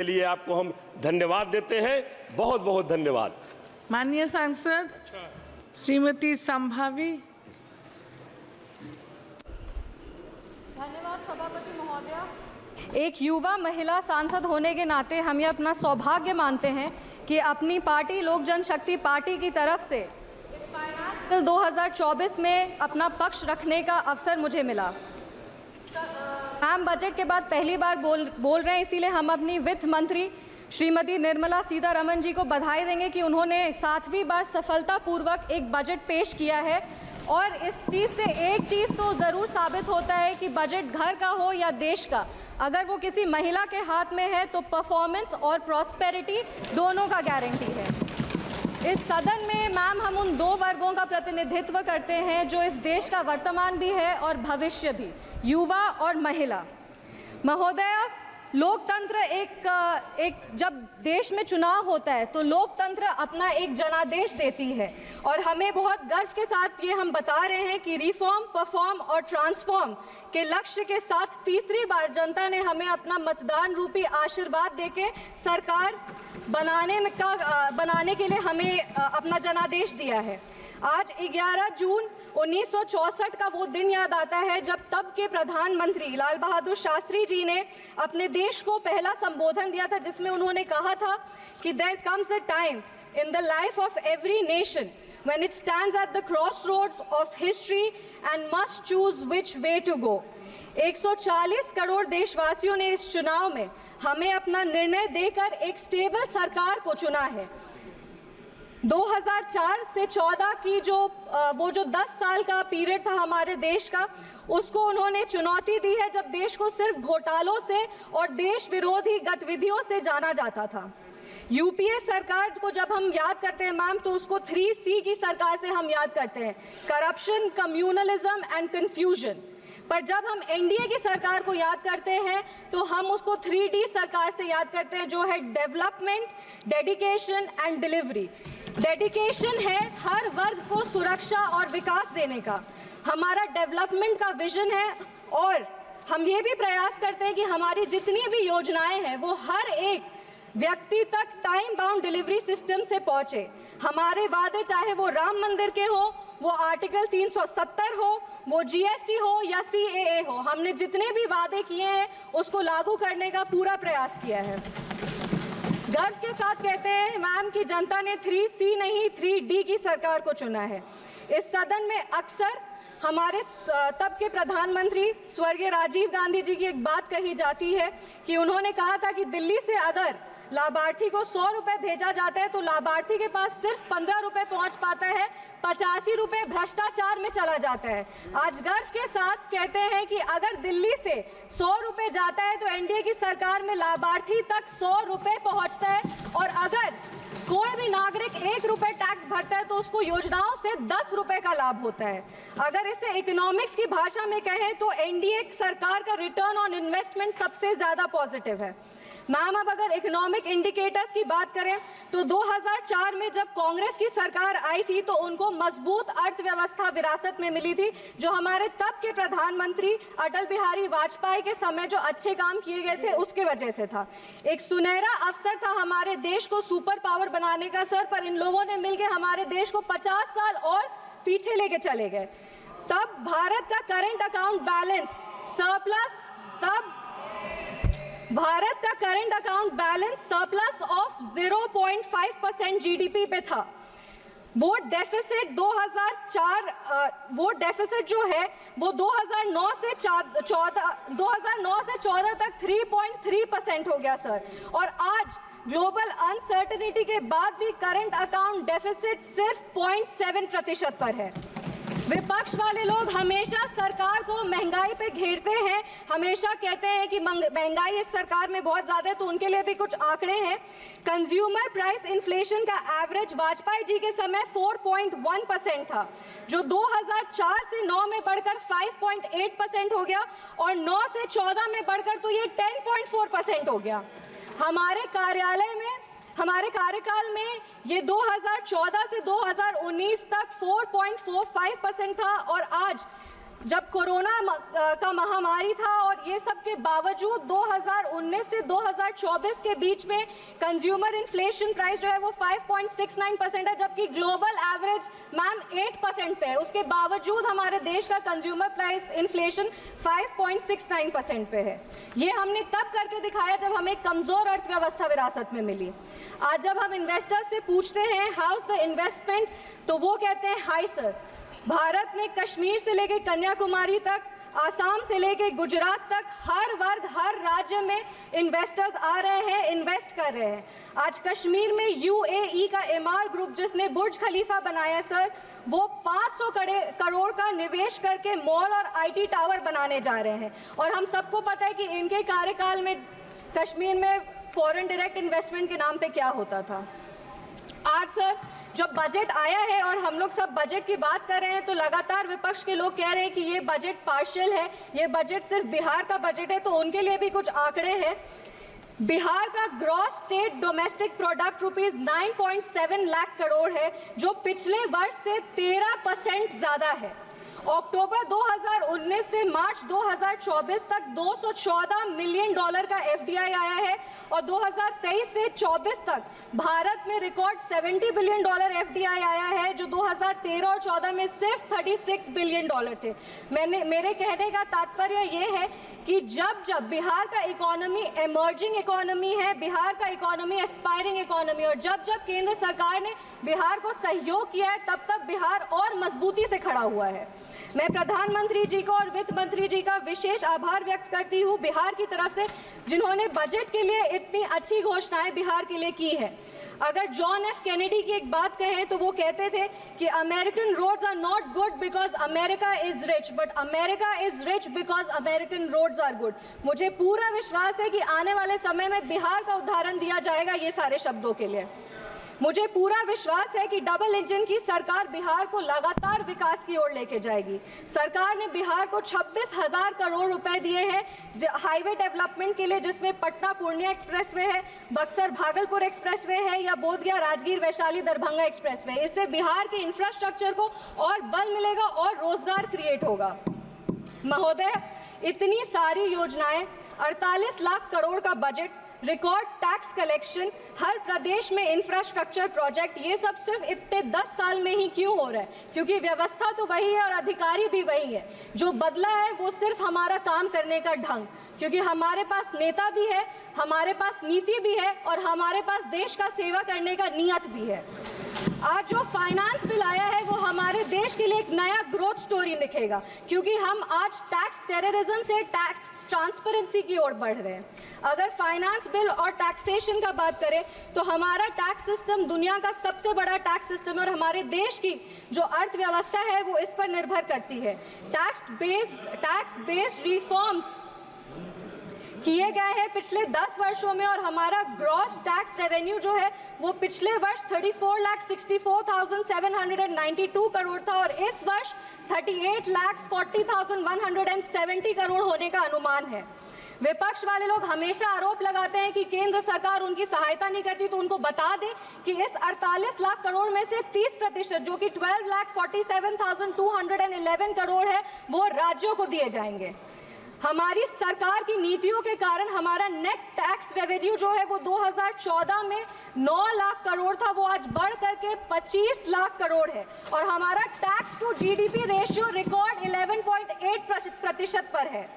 के लिए आपको हम धन्यवाद देते हैं। बहुत बहुत धन्यवाद। माननीय सांसद श्रीमती संभावी। धन्यवाद सभापति महोदया। एक युवा महिला सांसद होने के नाते हम ये अपना सौभाग्य मानते हैं कि अपनी पार्टी लोक जनशक्ति पार्टी की तरफ से इस फाइनेंस बिल 2024 में अपना पक्ष रखने का अवसर मुझे मिला। मैम बजट के बाद पहली बार बोल रहे हैं, इसीलिए हम अपनी वित्त मंत्री श्रीमती निर्मला सीतारमण जी को बधाई देंगे कि उन्होंने 7वीं बार सफलतापूर्वक एक बजट पेश किया है। और इस चीज़ से एक चीज़ तो ज़रूर साबित होता है कि बजट घर का हो या देश का, अगर वो किसी महिला के हाथ में है तो परफॉर्मेंस और प्रॉस्पेरिटी दोनों का गारंटी है। इस सदन में मैम हम उन 2 वर्गों का प्रतिनिधित्व करते हैं जो इस देश का वर्तमान भी है और भविष्य भी, युवा और महिला। महोदया, लोकतंत्र एक जब देश में चुनाव होता है तो लोकतंत्र अपना एक जनादेश देती है और हमें बहुत गर्व के साथ ये हम बता रहे हैं कि रिफॉर्म, परफॉर्म और ट्रांसफॉर्म के लक्ष्य के साथ तीसरी बार जनता ने हमें अपना मतदान रूपी आशीर्वाद देके सरकार बनाने के लिए हमें अपना जनादेश दिया है। आज 11 जून 1964 का वो दिन याद आता है जब तब के प्रधानमंत्री लाल बहादुर शास्त्री जी ने अपने देश को पहला संबोधन दिया था, जिसमें उन्होंने कहा था कि there comes a time in the life of every nation when it stands at the crossroads of history and must choose which way to go। 140 crore देशवासियों ने इस चुनाव में हमें अपना निर्णय देकर एक स्टेबल सरकार को चुना है। 2004 से 14 की वो जो 10 साल का पीरियड था हमारे देश का, उसको उन्होंने चुनौती दी है जब देश को सिर्फ घोटालों से और देश विरोधी गतिविधियों से जाना जाता था। यूपीए सरकार को जब हम याद करते हैं मैम तो उसको 3C की सरकार से हम याद करते हैं, करप्शन, कम्युनलिज्म एंड कन्फ्यूजन। पर जब हम एनडीए की सरकार को याद करते हैं तो हम उसको 3D सरकार से याद करते हैं, जो है development, dedication and delivery. Dedication है हर वर्ग को सुरक्षा और विकास देने का, हमारा डेवलपमेंट का विजन है और हम ये भी प्रयास करते हैं कि हमारी जितनी भी योजनाएं हैं वो हर एक व्यक्ति तक टाइम बाउंड डिलीवरी सिस्टम से पहुंचे। हमारे वादे चाहे वो राम मंदिर के हो, वो आर्टिकल 370 हो, वो जीएसटी हो या CAA हो, हमने जितने भी वादे किए हैं उसको लागू करने का पूरा प्रयास किया है। गर्व के साथ कहते हैं मैम कि जनता ने 3C नहीं 3D की सरकार को चुना है। इस सदन में अक्सर हमारे तब के प्रधानमंत्री स्वर्गीय राजीव गांधी जी की एक बात कही जाती है कि उन्होंने कहा था कि दिल्ली से अगर लाभार्थी को 100 रुपये भेजा जाता है तो लाभार्थी के पास सिर्फ 15 रुपये पहुँच पाता है, 85 रुपये भ्रष्टाचार में चला जाता है। आज गर्व के साथ कहते हैं कि अगर दिल्ली से 100 रुपये जाता है तो एनडीए की सरकार में लाभार्थी तक 100 रुपये पहुँचता है और अगर कोई भी नागरिक 1 रुपये टैक्स भरता है तो उसको योजनाओं से 10 रुपये का लाभ होता है। अगर इसे इकोनॉमिक्स की भाषा में कहें तो एनडीए सरकार का रिटर्न ऑन इन्वेस्टमेंट सबसे ज़्यादा पॉजिटिव है। मैम अब अगर इकोनॉमिक इंडिकेटर्स की बात करें तो 2004 में जब कांग्रेस की सरकार आई थी तो उनको मजबूत अर्थव्यवस्था विरासत में मिली थी, जो हमारे तब के प्रधानमंत्री अटल बिहारी वाजपेयी के समय जो अच्छे काम किए गए थे उसके वजह से था। एक सुनहरा अवसर था हमारे देश को सुपर पावर बनाने का सर, पर इन लोगों ने मिलकर हमारे देश को 50 साल और पीछे लेके चले गए। तब भारत का करंट अकाउंट बैलेंस सरप्लस, तब भारत का current account balance surplus of 0.5% GDP पे था। वो डेफिसिट 2004 वो डेफिसिट जो है वो 2009 से 14 तक 3.3% हो गया सर। और आज ग्लोबल अनसर्टेनिटी के बाद भी करंट अकाउंट डेफिसिट सिर्फ 0.7% पर है। विपक्ष वाले लोग हमेशा सरकार को महंगाई पे घेरते हैं, हमेशा कहते हैं कि महंगाई इस सरकार में बहुत ज़्यादा है, तो उनके लिए भी कुछ आंकड़े हैं। कंज्यूमर प्राइस इन्फ्लेशन का एवरेज वाजपेयी जी के समय 4.1% था, जो 2004 से 9 में बढ़कर 5.8% हो गया और 9 से 14 में बढ़कर तो ये 10.4% हो गया। हमारे कार्यकाल में ये 2014 से 2019 तक 4.45% था और आज जब कोरोना का महामारी था और ये सब के बावजूद 2019 से 2024 के बीच में कंज्यूमर इन्फ्लेशन प्राइस जो है वो 5.69% है, जबकि ग्लोबल एवरेज मैम 8% पे है। उसके बावजूद हमारे देश का कंज्यूमर प्राइस इन्फ्लेशन 5.69% पे है। ये हमने तब करके दिखाया जब हमें कमज़ोर अर्थव्यवस्था विरासत में मिली। आज जब हम इन्वेस्टर्स से पूछते हैं हाउस द इन्वेस्टमेंट, तो वो कहते हैं हाई सर। भारत में कश्मीर से लेके कन्याकुमारी तक, आसाम से लेके गुजरात तक हर वर्ग हर राज्य में इन्वेस्टर्स आ रहे हैं, इन्वेस्ट कर रहे हैं। आज कश्मीर में यूएई का एमआर ग्रुप जिसने बुर्ज खलीफा बनाया सर, वो 500 करोड़ का निवेश करके मॉल और आईटी टावर बनाने जा रहे हैं। और हम सबको पता है कि इनके कार्यकाल में कश्मीर में फॉरेन डायरेक्ट इन्वेस्टमेंट के नाम पे क्या होता था। आज सर जब बजट आया है और हम लोग सब बजट की बात कर रहे हैं, तो लगातार विपक्ष के लोग कह रहे हैं कि ये बजट पार्शियल है, ये बजट सिर्फ बिहार का बजट है। तो उनके लिए भी कुछ आंकड़े हैं। बिहार का gross state domestic product rupees 9.7 lakh crore है, जो पिछले वर्ष से 13% ज़्यादा है। अक्टूबर 2019 से मार्च 2024 तक $214 मिलियन का एफडीआई आया है और 2023 से 24 तक भारत में रिकॉर्ड $70 बिलियन एफडीआई आया है, जो 2013 और 14 में सिर्फ $36 बिलियन थे। मेरे कहने का तात्पर्य ये है कि जब बिहार का इकोनॉमी एमर्जिंग इकोनॉमी है, बिहार का इकोनॉमी एस्पायरिंग इकोनॉमी, और जब केंद्र सरकार ने बिहार को सहयोग किया है, तब बिहार और मजबूती से खड़ा हुआ है। मैं प्रधानमंत्री जी को और वित्त मंत्री जी का विशेष आभार व्यक्त करती हूँ बिहार की तरफ से, जिन्होंने बजट के लिए इतनी अच्छी घोषणाएं बिहार के लिए की है। अगर जॉन एफ कैनेडी की एक बात कहें तो वो कहते थे कि American roads are not good because America is rich, but America is rich because American roads are good. मुझे पूरा विश्वास है कि आने वाले समय में बिहार का उदाहरण दिया जाएगा ये सारे शब्दों के लिए। मुझे पूरा विश्वास है कि डबल इंजन की सरकार बिहार को लगातार विकास की ओर लेके जाएगी। सरकार ने बिहार को 26,000 करोड़ रुपए दिए हैं हाईवे डेवलपमेंट के लिए, जिसमें पटना पूर्णिया एक्सप्रेसवे है, बक्सर भागलपुर एक्सप्रेसवे है, या बोधगया राजगीर वैशाली दरभंगा एक्सप्रेसवे। इससे बिहार के इंफ्रास्ट्रक्चर को और बल मिलेगा और रोजगार क्रिएट होगा। महोदय, इतनी सारी योजनाएं, 48 लाख करोड़ का बजट, रिकॉर्ड टैक्स कलेक्शन, हर प्रदेश में इंफ्रास्ट्रक्चर प्रोजेक्ट, ये सब सिर्फ इतने 10 साल में ही क्यों हो रहा है? क्योंकि व्यवस्था तो वही है और अधिकारी भी वही है। जो बदला है वो सिर्फ हमारा काम करने का ढंग, क्योंकि हमारे पास नेता भी है, हमारे पास नीति भी है और हमारे पास देश का सेवा करने का नियत भी है। आज जो फाइनेंस बिल आया है वो हमारे देश के लिए एक नया ग्रोथ स्टोरी लिखेगा, क्योंकि हम आज टैक्स टेररिज्म से टैक्स ट्रांसपेरेंसी की ओर बढ़ रहे हैं। अगर फाइनेंस बिल और टैक्सेशन का बात करें तो हमारा टैक्स सिस्टम दुनिया का सबसे बड़ा टैक्स सिस्टम है और हमारे देश की जो अर्थव्यवस्था है वो इस पर निर्भर करती है। टैक्स बेस्ड रिफॉर्म्स किए गए हैं पिछले 10 वर्षों में और हमारा ग्रॉस टैक्स रेवेन्यू जो है वो पिछले वर्ष 34,64,792 करोड़ था और इस वर्ष 38,40,170 करोड़ होने का अनुमान है। विपक्ष वाले लोग हमेशा आरोप लगाते हैं कि केंद्र सरकार उनकी सहायता नहीं करती, तो उनको बता दें कि इस 48 लाख करोड़ में से 30% जो कि 12,47,211 करोड़ है वो राज्यों को दिए जाएंगे। हमारी सरकार की नीतियों के कारण हमारा नेट टैक्स रेवेन्यू जो है वो 2014 में 9 लाख करोड़ था, वो आज बढ़ करके 25 लाख करोड़ है और हमारा tax to GDP ratio record 11.8% पर है।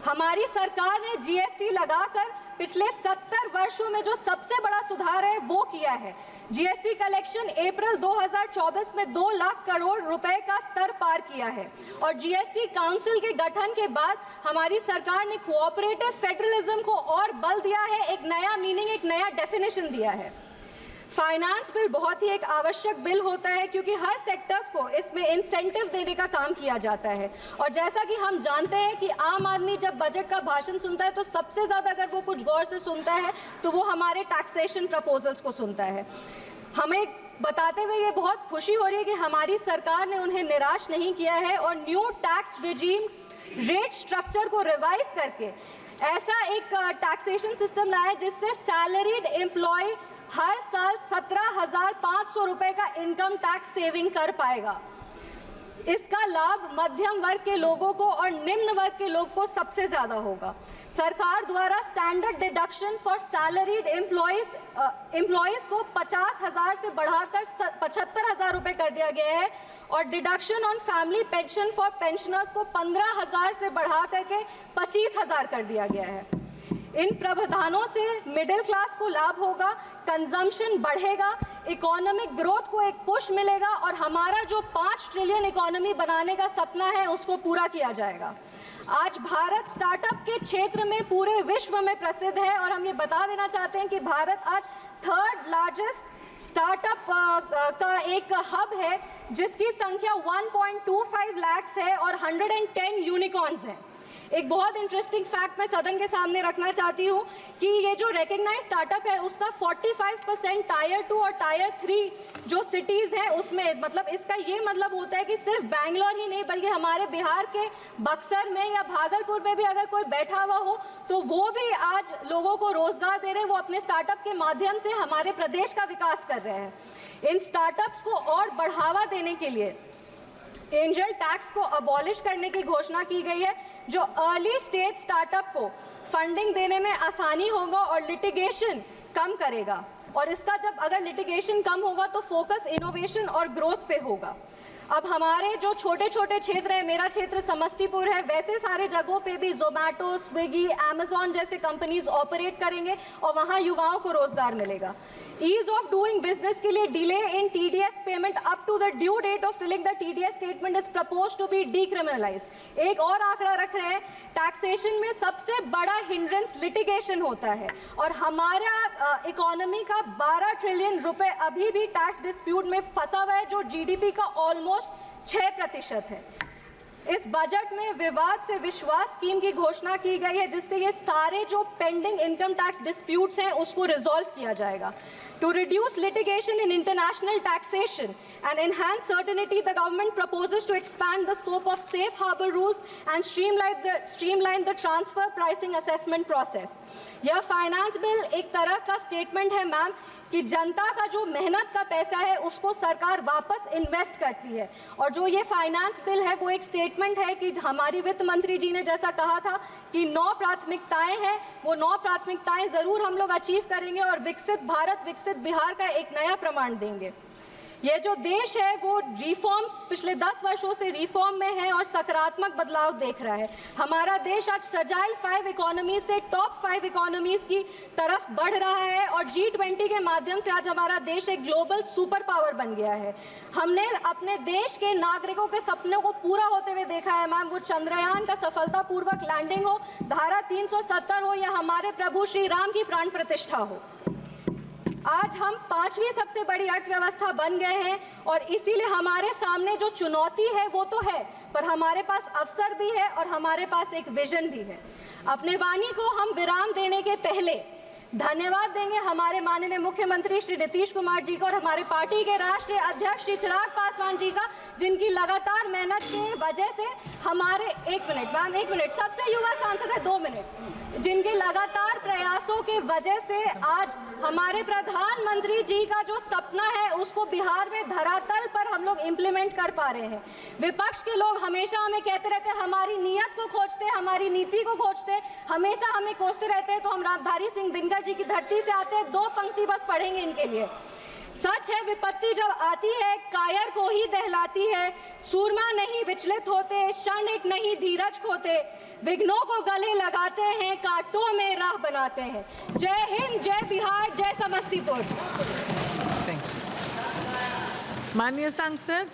हमारी सरकार ने जीएसटी लगाकर पिछले 70 वर्षों में जो सबसे बड़ा सुधार है वो किया है। जीएसटी कलेक्शन अप्रैल 2024 में 2 लाख करोड़ रुपए का स्तर पार किया है और जीएसटी काउंसिल के गठन के बाद हमारी सरकार ने कोऑपरेटिव फेडरलिज्म को और बल दिया है, एक नया मीनिंग, एक नया डेफिनेशन दिया है। फाइनेंस बिल बहुत ही एक आवश्यक बिल होता है क्योंकि हर सेक्टर्स को इसमें इंसेंटिव देने का काम किया जाता है और जैसा कि हम जानते हैं कि आम आदमी जब बजट का भाषण सुनता है तो सबसे ज़्यादा अगर वो कुछ गौर से सुनता है तो वो हमारे टैक्सेशन प्रपोजल्स को सुनता है। हमें बताते हुए ये बहुत खुशी हो रही है कि हमारी सरकार ने उन्हें निराश नहीं किया है और new tax regime rate structure को रिवाइज करके ऐसा एक टैक्सेशन सिस्टम लाया जिससे सैलरीड एम्प्लॉय हर साल 17,500 रुपए का इनकम टैक्स सेविंग कर पाएगा। इसका लाभ मध्यम वर्ग के लोगों को और निम्न वर्ग के लोग को सबसे ज्यादा होगा। सरकार द्वारा standard deduction for salaried employees को 50,000 से बढ़ाकर 75,000 रुपए कर दिया गया है और deduction on family pension for pensioners को 15,000 से बढ़ा करके 25,000 कर दिया गया है। इन प्रावधानों से मिडिल क्लास को लाभ होगा, कंजम्पशन बढ़ेगा, इकोनॉमिक ग्रोथ को एक पुश मिलेगा और हमारा जो 5 ट्रिलियन इकोनॉमी बनाने का सपना है उसको पूरा किया जाएगा। आज भारत स्टार्टअप के क्षेत्र में पूरे विश्व में प्रसिद्ध है और हम ये बता देना चाहते हैं कि भारत आज 3rd लार्जेस्ट स्टार्टअप का एक हब है जिसकी संख्या 1.25 लाख है और 110 यूनिकॉर्न्स हैं। एक बहुत इंटरेस्टिंग फैक्ट मैं सदन के सामने रखना चाहती हूँ कि ये जो रिकग्नाइज स्टार्टअप है उसका 45% टायर 2 और टायर 3 जो सिटीज़ हैं उसमें, मतलब इसका ये मतलब होता है कि सिर्फ बैंगलोर ही नहीं बल्कि हमारे बिहार के बक्सर में या भागलपुर में भी अगर कोई बैठा हुआ हो तो वो भी आज लोगों को रोजगार दे रहे हैं, वो अपने स्टार्टअप के माध्यम से हमारे प्रदेश का विकास कर रहे हैं। इन स्टार्टअप्स को और बढ़ावा देने के लिए एंजल टैक्स को अबॉलिश करने की घोषणा की गई है जो अर्ली स्टेज स्टार्टअप को फंडिंग देने में आसानी होगा और लिटिगेशन कम करेगा। और इसका जब अगर लिटिगेशन कम होगा तो फोकस इनोवेशन और ग्रोथ पे होगा। अब हमारे जो छोटे छोटे क्षेत्र है, मेरा क्षेत्र समस्तीपुर है, वैसे सारे जगहों पे भी जोमैटो, स्विगी, अमेजॉन जैसे कंपनीज ऑपरेट करेंगे और वहाँ युवाओं को रोजगार मिलेगा। ईज ऑफ डूइंग बिजनेस के लिए delay in TDS payment up to the due date of filing the TDS statement is propose to be decriminalized. एक और आंकड़ा रख रहे हैं, टैक्सेशन में सबसे बड़ा हिंड्रेंस लिटिगेशन होता है और हमारा इकोनॉमी का 12 ट्रिलियन रुपए अभी भी टैक्स डिस्प्यूट में फंसा हुआ है जो जीडीपी का ऑलमोस्ट 6% है। इस बजट में विवाद से विश्वास स्कीम की घोषणा की गई है जिससे ये सारे जो पेंडिंग इनकम टैक्स डिस्प्यूट्स हैं उसको रिजॉल्व किया जाएगा। To reduce litigation in international taxation and enhance certainty, the government proposes to expand the scope of safe harbor rules and streamline the transfer pricing assessment process. यह finance bill एक तरह का statement है ma'am कि जनता का जो मेहनत का पैसा है उसको सरकार वापस इन्वेस्ट करती है और जो ये फाइनेंस बिल है वो एक स्टेटमेंट है कि हमारी वित्त मंत्री जी ने जैसा कहा था कि 9 प्राथमिकताएं हैं, वो 9 प्राथमिकताएं जरूर हम लोग अचीव करेंगे और विकसित भारत विकसित बिहार का एक नया प्रमाण देंगे। ये जो देश है वो रिफॉर्म्स पिछले 10 वर्षों से रिफॉर्म में है और सकारात्मक बदलाव देख रहा है। हमारा देश आज फ्रजाइल 5 इकोनॉमी से टॉप 5 इकोनॉमीज की तरफ बढ़ रहा है और G20 के माध्यम से आज हमारा देश एक ग्लोबल सुपर पावर बन गया है। हमने अपने देश के नागरिकों के सपनों को पूरा होते हुए देखा है मैम, वो चंद्रयान का सफलतापूर्वक लैंडिंग हो, धारा 370 हो या हमारे प्रभु श्री राम की प्राण प्रतिष्ठा हो। आज हम 5वीं सबसे बड़ी अर्थव्यवस्था बन गए हैं और इसीलिए हमारे सामने जो चुनौती है वो तो है पर हमारे पास अवसर भी है और हमारे पास एक विजन भी है। अपने वाणी को हम विराम देने के पहले धन्यवाद देंगे हमारे माननीय मुख्यमंत्री श्री नीतीश कुमार जी को और हमारे पार्टी के राष्ट्रीय अध्यक्ष श्री चिराग पासवान जी का, जिनकी लगातार मेहनत की वजह से हमारे 1 मिनट मैम 1 मिनट सबसे युवा सांसद है 2 मिनट, जिनके लगातार प्रयासों के वजह से आज हमारे प्रधानमंत्री जी का जो सपना है उसको बिहार में धरातल पर हम लोग इम्प्लीमेंट कर पा रहे हैं। विपक्ष के लोग हमेशा हमें कहते रहते हैं, हमारी नीयत को खोजते, हमारी नीति को खोजते, हमेशा हमें कोसते रहते हैं। तो हम रामधारी सिंह दिनकर जी की धरती से आते हैं, 2 पंक्ति बस पढ़ेंगे इनके लिए। सच है विपत्ति जब आती है कायर को ही दहलाती है, सूरमा नहीं विचलित होते, क्षण एक नहीं धीरज खोते, विघ्नों को गले लगाते हैं, कांटों में राह बनाते हैं। जय हिंद, जय बिहार, जय समस्तीपुर। माननीय सांसद